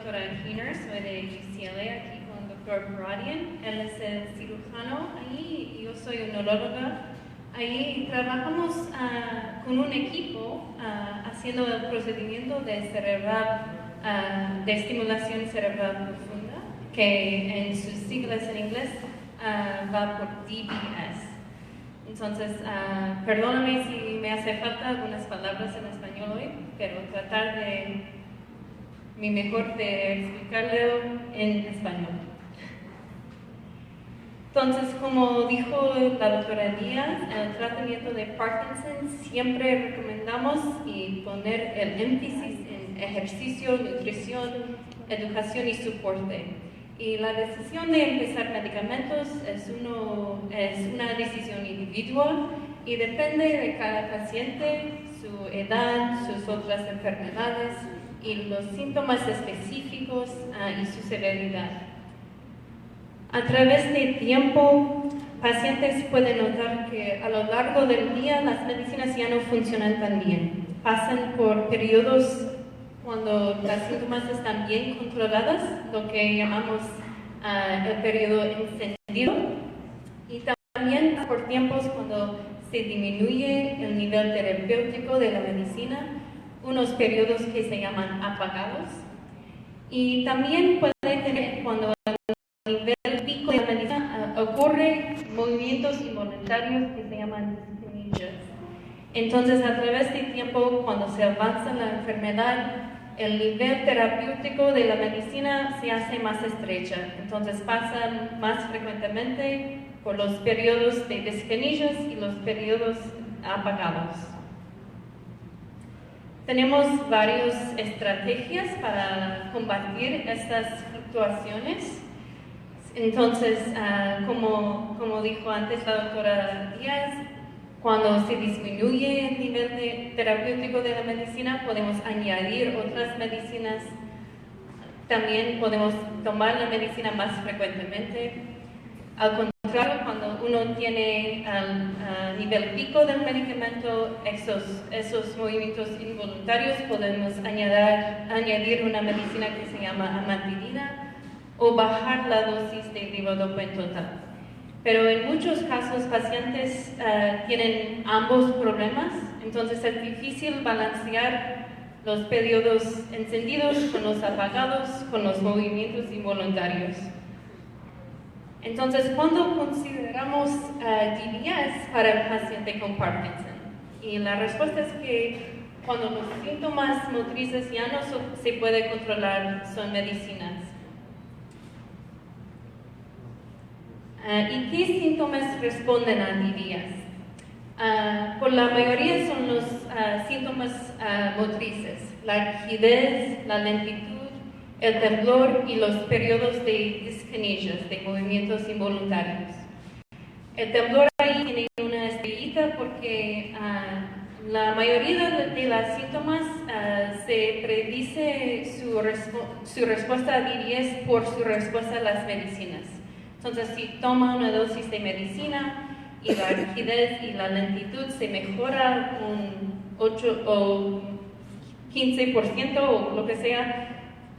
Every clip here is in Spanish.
doctora Keener, soy de UCLA, aquí con el doctor Baradian. Él es el cirujano ahí y yo soy una neuróloga. Ahí trabajamos con un equipo haciendo el procedimiento de estimulación cerebral profunda, que en sus siglas en inglés va por DBS. Entonces, perdóname si me hace falta algunas palabras en español hoy, pero tratar de mi mejor de explicarlo en español. Entonces, como dijo la doctora Díaz, el tratamiento de Parkinson siempre recomendamos y poner el énfasis en ejercicio, nutrición, educación y soporte. Y la decisión de empezar medicamentos es una decisión individual y depende de cada paciente, su edad, sus otras enfermedades y los síntomas específicos y su severidad. A través del tiempo, pacientes pueden notar que a lo largo del día las medicinas ya no funcionan tan bien. Pasan por periodos cuando los síntomas están bien controlados, lo que llamamos el periodo encendido, y también por tiempos cuando se disminuye el nivel terapéutico de la medicina, unos periodos que se llaman apagados, y también puede tener cuando el nivel pico de la medicina ocurre movimientos involuntarios que se llaman dyskinesias. Entonces, a través del tiempo, cuando se avanza la enfermedad, el nivel terapéutico de la medicina se hace más estrecha. Entonces, pasan más frecuentemente por los periodos de dyskinesias y los periodos apagados. Tenemos varias estrategias para combatir estas fluctuaciones. Entonces, como dijo antes la doctora Díaz, cuando se disminuye el nivel terapéutico de la medicina, podemos añadir otras medicinas. También podemos tomar la medicina más frecuentemente. Al contrario, cuando uno tiene al nivel pico del medicamento, esos movimientos involuntarios, podemos añadir una medicina que se llama amantadina o bajar la dosis de levodopa en total. Pero en muchos casos pacientes tienen ambos problemas, entonces es difícil balancear los periodos encendidos con los apagados, con los movimientos involuntarios. Entonces, ¿cuándo consideramos DBS para el paciente con Parkinson? Y la respuesta es que cuando los síntomas motrices ya no se puede controlar, son medicinas. ¿Y qué síntomas responden a DBS? Por la mayoría son los síntomas motrices, la rigidez, la lentitud, el temblor y los periodos de dyskinesias, de movimientos involuntarios. El temblor ahí tiene una estrellita porque la mayoría de los síntomas se predice su respuesta a DBS por su respuesta a las medicinas. Entonces, si toma una dosis de medicina y la rigidez y la lentitud se mejora un 8 o 15% o lo que sea,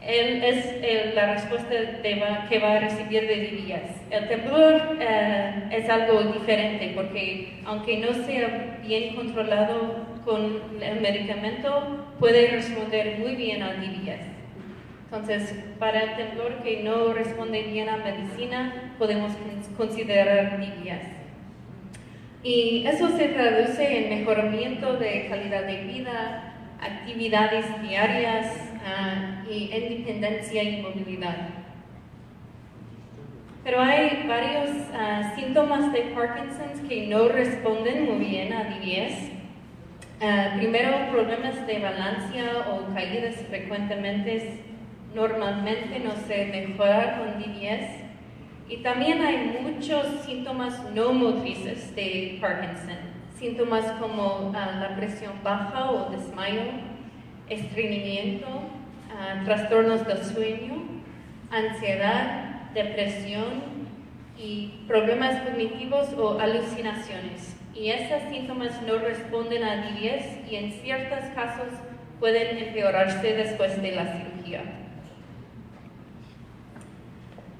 es la respuesta que va a recibir de DBS. El temblor es algo diferente porque aunque no sea bien controlado con el medicamento, puede responder muy bien al DBS. Entonces, para el temblor que no responde bien a medicina, podemos considerar DBS. Y eso se traduce en mejoramiento de calidad de vida, actividades diarias y independencia y movilidad. Pero hay varios síntomas de Parkinson que no responden muy bien a DBS. Primero, problemas de balance o caídas frecuentemente normalmente no se mejora con DBS. Y también hay muchos síntomas no motrices de Parkinson. Síntomas como la presión baja o desmayo, estreñimiento, trastornos del sueño, ansiedad, depresión y problemas cognitivos o alucinaciones. Y estos síntomas no responden a DBS y en ciertos casos pueden empeorarse después de la cirugía.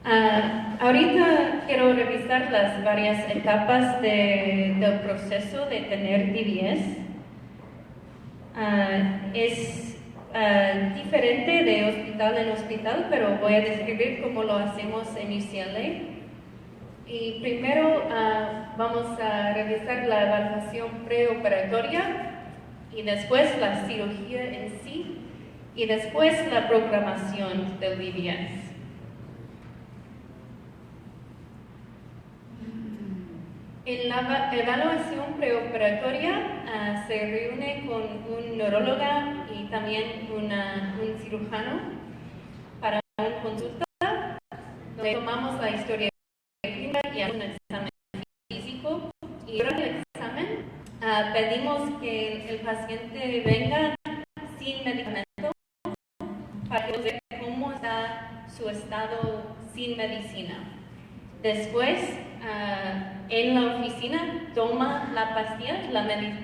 Ahorita quiero revisar las varias etapas del proceso de tener DBS. Es diferente de hospital en hospital, pero voy a describir cómo lo hacemos en UCLA. Y primero vamos a revisar la evaluación preoperatoria y después la cirugía en sí y después la programación del DBS. En la evaluación preoperatoria se reúne con un neurólogo y también un cirujano para una consulta donde tomamos la historia clínica y hacemos un examen físico. Y durante el examen pedimos que el paciente venga sin medicamento para ver cómo está su estado sin medicina. Después, en la oficina, toma la pastilla,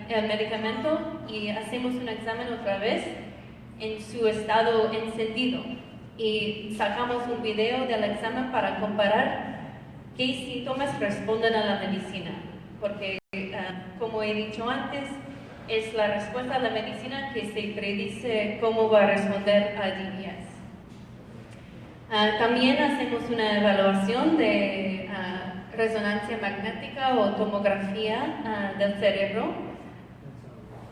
el medicamento y hacemos un examen otra vez en su estado encendido. Y sacamos un video del examen para comparar qué síntomas responden a la medicina. Porque, como he dicho antes, es la respuesta a la medicina que se predice cómo va a responder a DBS. También hacemos una evaluación de resonancia magnética o tomografía del cerebro.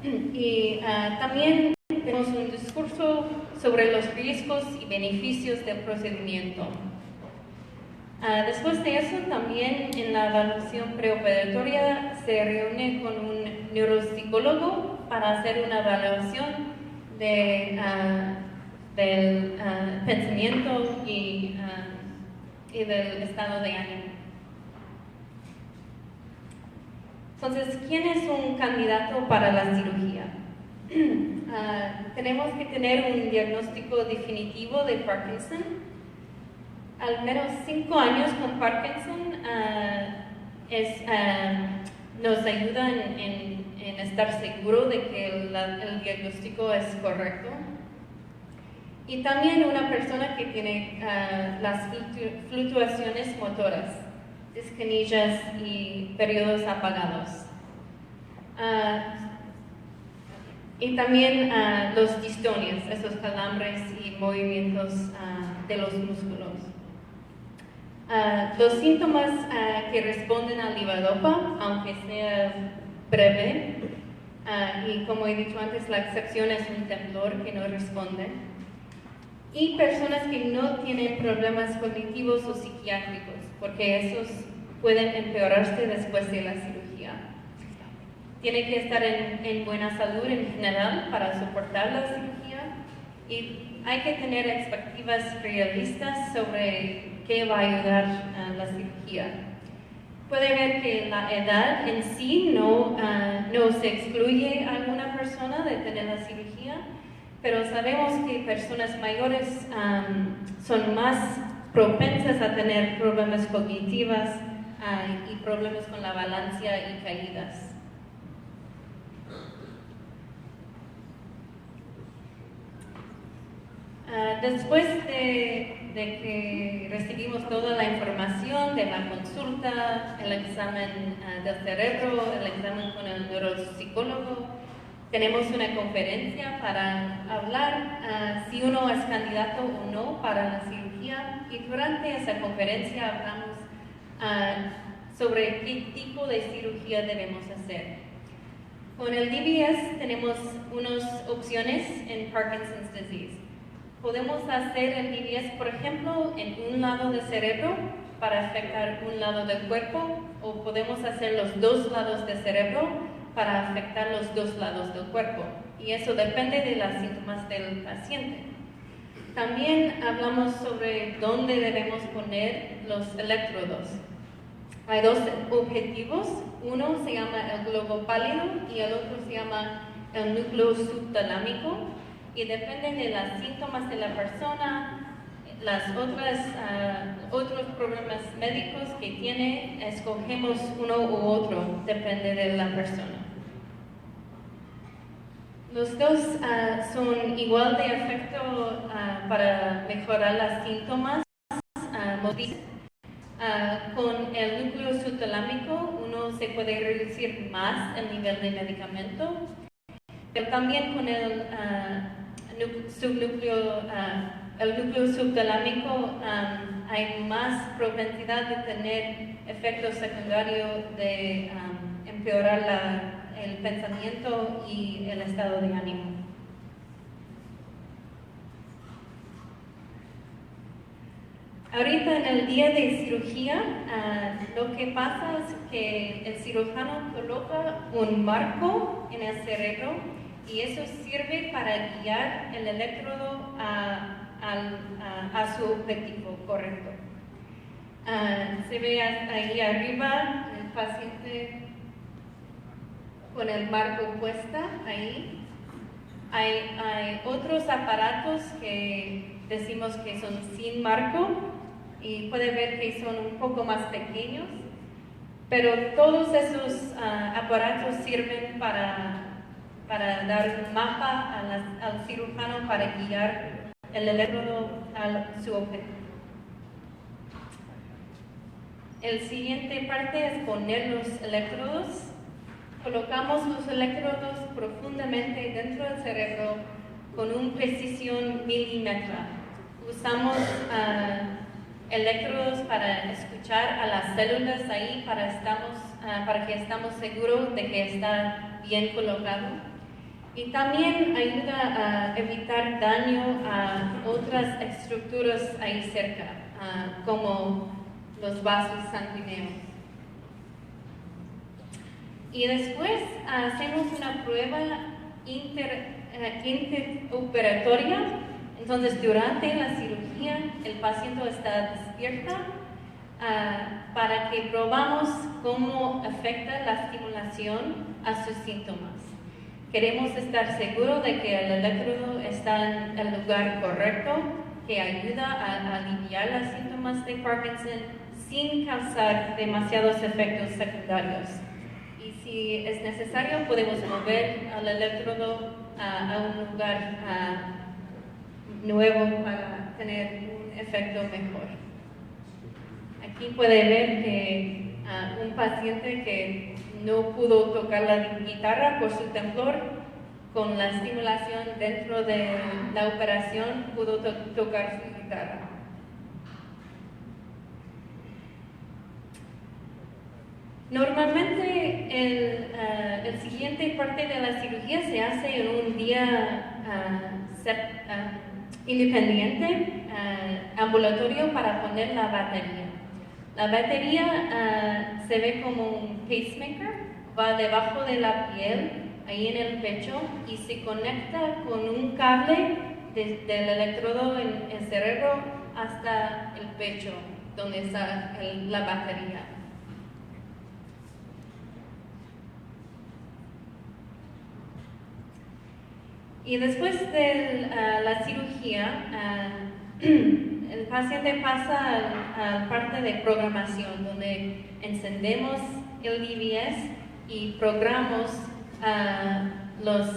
Y también tenemos un discurso sobre los riesgos y beneficios del procedimiento. Después de eso, también en la evaluación preoperatoria se reúne con un neuropsicólogo para hacer una evaluación del pensamiento y del estado de ánimo. Entonces, ¿quién es un candidato para la cirugía? Tenemos que tener un diagnóstico definitivo de Parkinson. Al menos 5 años con Parkinson nos ayuda en estar seguro de que el diagnóstico es correcto. Y también una persona que tiene las fluctuaciones motoras, discanillas y periodos apagados. Y también los distonias, esos calambres y movimientos de los músculos. Los síntomas que responden al levodopa, aunque sea breve, y como he dicho antes, la excepción es un temblor que no responde. Y personas que no tienen problemas cognitivos o psiquiátricos, porque esos pueden empeorarse después de la cirugía. Tiene que estar en buena salud en general para soportar la cirugía y hay que tener expectativas realistas sobre qué va a ayudar a la cirugía. Puede ver que la edad en sí no se excluye a alguna persona de tener la cirugía, pero sabemos que personas mayores son más propensas a tener problemas cognitivos y problemas con la balanza y caídas. Después de que recibimos toda la información de la consulta, el examen del cerebro, el examen con el neuropsicólogo, tenemos una conferencia para hablar si uno es candidato o no para la cirugía, y durante esa conferencia hablamos sobre qué tipo de cirugía debemos hacer. Con el DBS tenemos unas opciones en Parkinson's disease. Podemos hacer el DBS, por ejemplo, en un lado del cerebro para afectar un lado del cuerpo, o podemos hacer los dos lados del cerebro para afectar los dos lados del cuerpo. Y eso depende de los síntomas del paciente. También hablamos sobre dónde debemos poner los electrodos. Hay dos objetivos. Uno se llama el globo pálido y el otro se llama el núcleo subtalámico. Y depende de los síntomas de la persona, otros problemas médicos que tiene, escogemos uno u otro, depende de la persona. Los dos son igual de efecto para mejorar los síntomas, motriz. Con el núcleo subtalámico uno se puede reducir más el nivel de medicamento, pero también con el núcleo subtalámico hay más propensidad de tener efectos secundarios de empeorar el pensamiento y el estado de ánimo. Ahorita en el día de cirugía, lo que pasa es que el cirujano coloca un marco en el cerebro y eso sirve para guiar el electrodo a su objetivo correcto. Se ve ahí arriba el paciente con el marco puesta ahí. Hay otros aparatos que decimos que son sin marco y puede ver que son un poco más pequeños, pero todos esos aparatos sirven para dar un mapa al cirujano para guiar el electrodo a su objetivo. El siguiente parte es poner los electrodos. Colocamos los electrodos profundamente dentro del cerebro con una precisión milímetra. Usamos electrodos para escuchar a las células ahí para que estamos seguros de que está bien colocado. Y también ayuda a evitar daño a otras estructuras ahí cerca, como los vasos sanguíneos. Y después hacemos una prueba interoperatoria. Entonces, durante la cirugía, el paciente está despierto para que probamos cómo afecta la estimulación a sus síntomas. Queremos estar seguros de que el electrodo está en el lugar correcto, que ayuda a aliviar los síntomas de Parkinson sin causar demasiados efectos secundarios. Y si es necesario, podemos mover al electrodo a un lugar nuevo para tener un efecto mejor. Aquí puede ver que un paciente que no pudo tocar la guitarra por su temblor, con la estimulación dentro de la operación pudo tocar su guitarra. Normalmente el siguiente parte de la cirugía se hace en un día independiente, ambulatorio, para poner la batería. La batería se ve como un pacemaker, va debajo de la piel, ahí en el pecho, y se conecta con un cable del electrodo en el cerebro hasta el pecho, donde está la batería. Y después de la cirugía, el paciente pasa a la parte de programación, donde encendemos el DBS y programamos los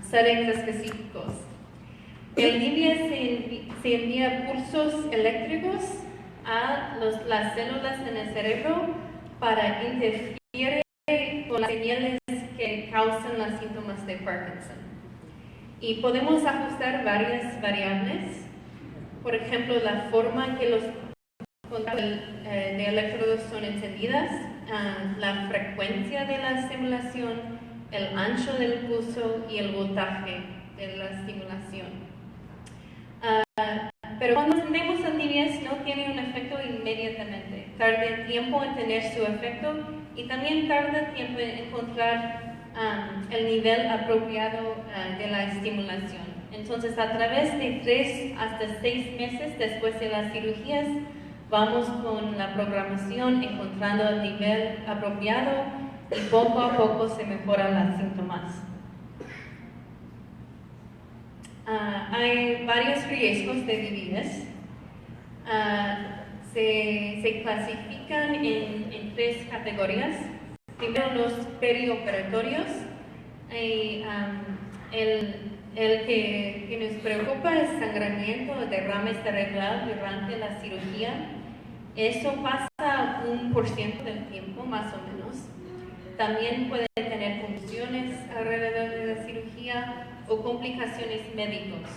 settings específicos. El DBS se envía pulsos eléctricos a las células en el cerebro para interferir con las señales que causan los síntomas de Parkinson. Y podemos ajustar varias variables, por ejemplo, la forma en que los contactos de electrodos son encendidas, la frecuencia de la estimulación, el ancho del pulso y el voltaje de la estimulación. Pero cuando encendemos el DBS no tiene un efecto inmediatamente. Tarda tiempo en tener su efecto y también tarda tiempo en encontrar el nivel apropiado de la estimulación. Entonces, a través de 3 hasta 6 meses después de las cirugías, vamos con la programación encontrando el nivel apropiado y poco a poco se mejoran los síntomas. Hay varios riesgos de DBS. Se clasifican en 3 categorías. Primero, los perioperatorios. El que nos preocupa es sangramiento o derrame cerebral durante la cirugía. Eso pasa 1% del tiempo, más o menos. También puede tener confusiones alrededor de la cirugía o complicaciones médicas.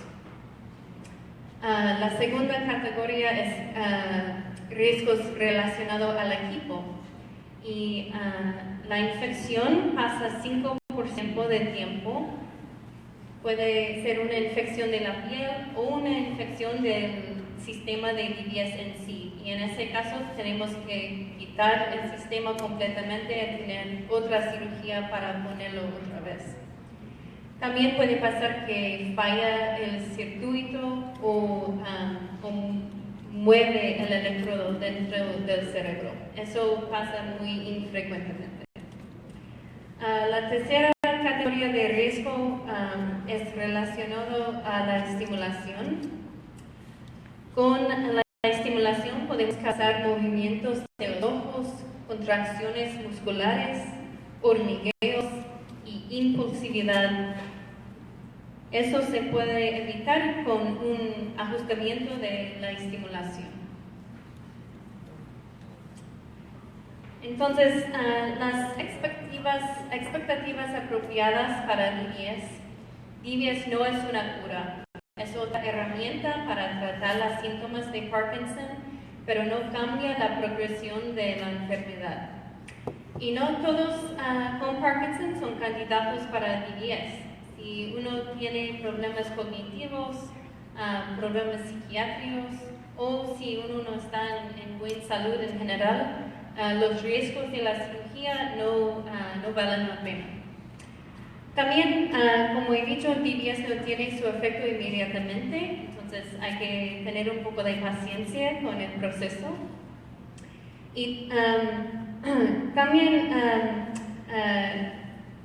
La segunda categoría es riesgos relacionados al equipo. Y la infección pasa 5% del tiempo. Puede ser una infección de la piel o una infección del sistema de DBS en sí. Y en ese caso tenemos que quitar el sistema completamente y tener otra cirugía para ponerlo otra vez. También puede pasar que falla el circuito o mueve el electrodo dentro del cerebro. Eso pasa muy infrecuentemente. La tercera categoría de riesgo es relacionado a la estimulación. Con la estimulación podemos causar movimientos de los ojos, contracciones musculares, hormigueos y impulsividad. Eso se puede evitar con un ajustamiento de la estimulación. Entonces, las expectativas apropiadas para DBS. DBS no es una cura, es otra herramienta para tratar los síntomas de Parkinson, pero no cambia la progresión de la enfermedad. Y no todos con Parkinson son candidatos para DBS. Si uno tiene problemas cognitivos, problemas psiquiátricos, o si uno no está en buena salud en general, los riesgos de la cirugía no valen la pena. También, como he dicho, DBS no tiene su efecto inmediatamente, entonces hay que tener un poco de paciencia con el proceso. Y también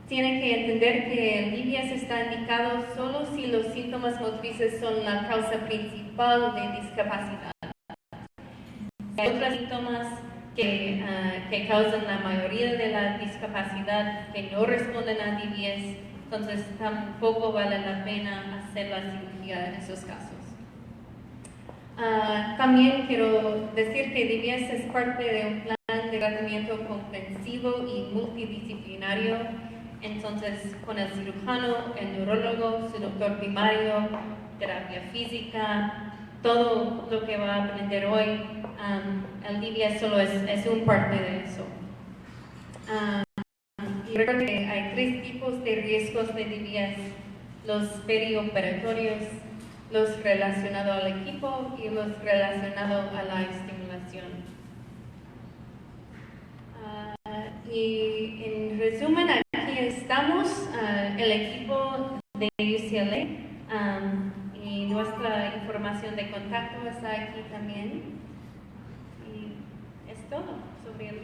tienen que entender que el DBS está indicado solo si los síntomas motrices son la causa principal de discapacidad. Hay otros síntomas que causan la mayoría de la discapacidad que no responden a DBS, entonces tampoco vale la pena hacer la cirugía en esos casos. También quiero decir que DBS es parte de un plan de tratamiento comprensivo y multidisciplinario. Entonces, con el cirujano, el neurólogo, su doctor primario, terapia física, todo lo que va a aprender hoy, el DBS solo es un parte de eso. Y recuerden que hay 3 tipos de riesgos de DBS: los perioperatorios, los relacionados al equipo y los relacionados a la estimulación. Y en resumen, aquí estamos, el equipo de UCLA, y nuestra información de contacto está aquí también. Y es todo sobre el